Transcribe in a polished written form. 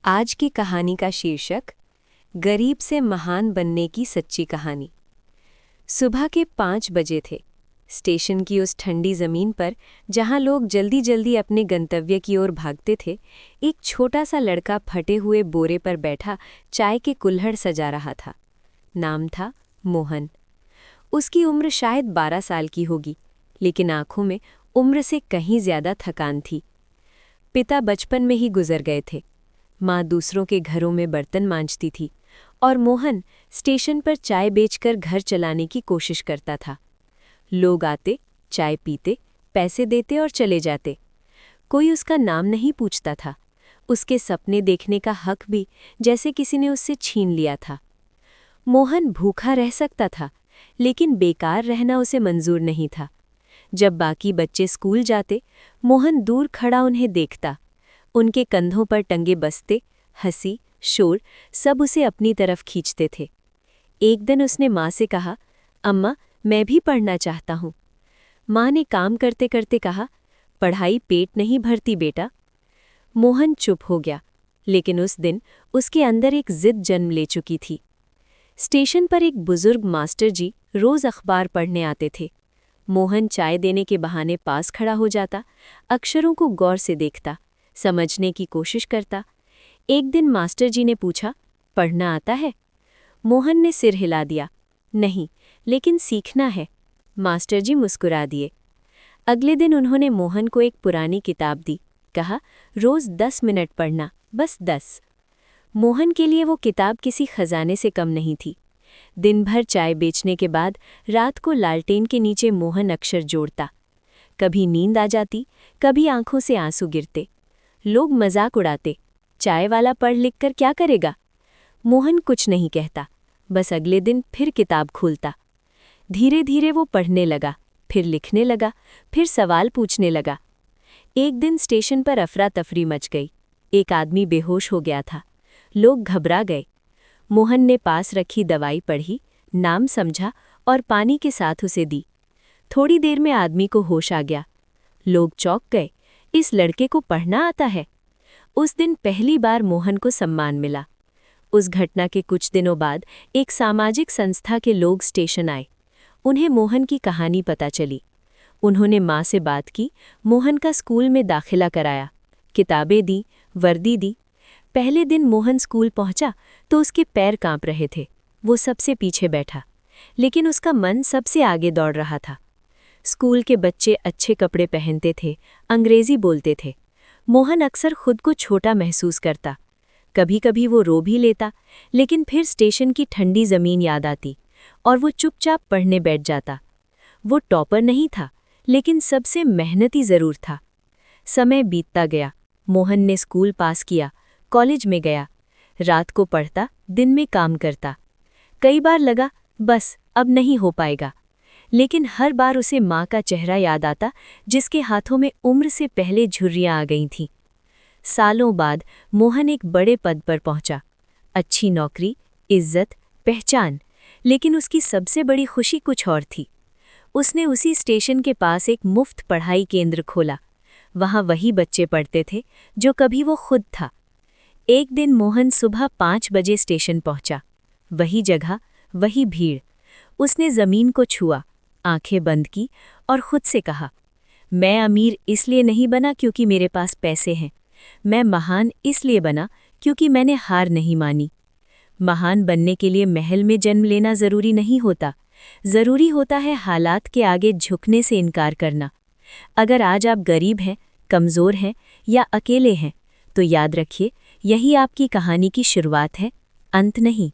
आज की कहानी का शीर्षक गरीब से महान बनने की सच्ची कहानी। सुबह के 5 बजे थे। स्टेशन की उस ठंडी ज़मीन पर जहां लोग जल्दी जल्दी अपने गंतव्य की ओर भागते थे, एक छोटा सा लड़का फटे हुए बोरे पर बैठा चाय के कुल्हड़ सजा रहा था। नाम था मोहन। उसकी उम्र शायद 12 साल की होगी, लेकिन आंखों में उम्र से कहीं ज्यादा थकान थी। पिता बचपन में ही गुजर गए थे। माँ दूसरों के घरों में बर्तन मांजती थी और मोहन स्टेशन पर चाय बेचकर घर चलाने की कोशिश करता था। लोग आते, चाय पीते, पैसे देते और चले जाते। कोई उसका नाम नहीं पूछता था। उसके सपने देखने का हक भी जैसे किसी ने उससे छीन लिया था। मोहन भूखा रह सकता था, लेकिन बेकार रहना उसे मंजूर नहीं था। जब बाकी बच्चे स्कूल जाते, मोहन दूर खड़ा उन्हें देखता। उनके कंधों पर टंगे बस्ते, हंसी, शोर सब उसे अपनी तरफ खींचते थे। एक दिन उसने माँ से कहा, अम्मा, मैं भी पढ़ना चाहता हूँ। माँ ने काम करते करते कहा, पढ़ाई पेट नहीं भरती बेटा। मोहन चुप हो गया, लेकिन उस दिन उसके अंदर एक जिद जन्म ले चुकी थी। स्टेशन पर एक बुजुर्ग मास्टर जी रोज अखबार पढ़ने आते थे। मोहन चाय देने के बहाने पास खड़ा हो जाता, अक्षरों को गौर से देखता, समझने की कोशिश करता। एक दिन मास्टर जी ने पूछा, पढ़ना आता है? मोहन ने सिर हिला दिया, नहीं, लेकिन सीखना है। मास्टर जी मुस्कुरा दिए। अगले दिन उन्होंने मोहन को एक पुरानी किताब दी। कहा, रोज 10 मिनट पढ़ना, बस 10। मोहन के लिए वो किताब किसी खजाने से कम नहीं थी। दिन भर चाय बेचने के बाद रात को लालटेन के नीचे मोहन अक्षर जोड़ता। कभी नींद आ जाती, कभी आंखों से आंसू गिरते। लोग मजाक उड़ाते, चाय वाला पढ़ लिख कर क्या करेगा? मोहन कुछ नहीं कहता, बस अगले दिन फिर किताब खोलता। धीरे धीरे वो पढ़ने लगा, फिर लिखने लगा, फिर सवाल पूछने लगा। एक दिन स्टेशन पर अफरा तफरी मच गई। एक आदमी बेहोश हो गया था। लोग घबरा गए। मोहन ने पास रखी दवाई पढ़ी, नाम समझा और पानी के साथ उसे दी। थोड़ी देर में आदमी को होश आ गया। लोग चौंक गए, इस लड़के को पढ़ना आता है। उस दिन पहली बार मोहन को सम्मान मिला। उस घटना के कुछ दिनों बाद एक सामाजिक संस्था के लोग स्टेशन आए। उन्हें मोहन की कहानी पता चली। उन्होंने माँ से बात की, मोहन का स्कूल में दाखिला कराया, किताबें दी, वर्दी दी। पहले दिन मोहन स्कूल पहुंचा तो उसके पैर कांप रहे थे। वो सबसे पीछे बैठा, लेकिन उसका मन सबसे आगे दौड़ रहा था। स्कूल के बच्चे अच्छे कपड़े पहनते थे, अंग्रेजी बोलते थे। मोहन अक्सर खुद को छोटा महसूस करता। कभी कभी वो रो भी लेता, लेकिन फिर स्टेशन की ठंडी ज़मीन याद आती और वो चुपचाप पढ़ने बैठ जाता। वो टॉपर नहीं था, लेकिन सबसे मेहनती ज़रूर था। समय बीतता गया। मोहन ने स्कूल पास किया, कॉलेज में गया। रात को पढ़ता, दिन में काम करता। कई बार लगा, बस अब नहीं हो पाएगा, लेकिन हर बार उसे माँ का चेहरा याद आता, जिसके हाथों में उम्र से पहले झुर्रियाँ आ गई थीं। सालों बाद मोहन एक बड़े पद पर पहुंचा। अच्छी नौकरी, इज्जत, पहचान, लेकिन उसकी सबसे बड़ी खुशी कुछ और थी। उसने उसी स्टेशन के पास एक मुफ्त पढ़ाई केंद्र खोला। वहाँ वही बच्चे पढ़ते थे जो कभी वो खुद था। एक दिन मोहन सुबह 5 बजे स्टेशन पहुंचा। वही जगह, वही भीड़। उसने ज़मीन को छुआ, आंखें बंद की और खुद से कहा, मैं अमीर इसलिए नहीं बना क्योंकि मेरे पास पैसे हैं। मैं महान इसलिए बना क्योंकि मैंने हार नहीं मानी। महान बनने के लिए महल में जन्म लेना ज़रूरी नहीं होता। ज़रूरी होता है हालात के आगे झुकने से इनकार करना। अगर आज आप गरीब हैं, कमज़ोर हैं या अकेले हैं, तो याद रखिए, यही आपकी कहानी की शुरुआत है, अंत नहीं।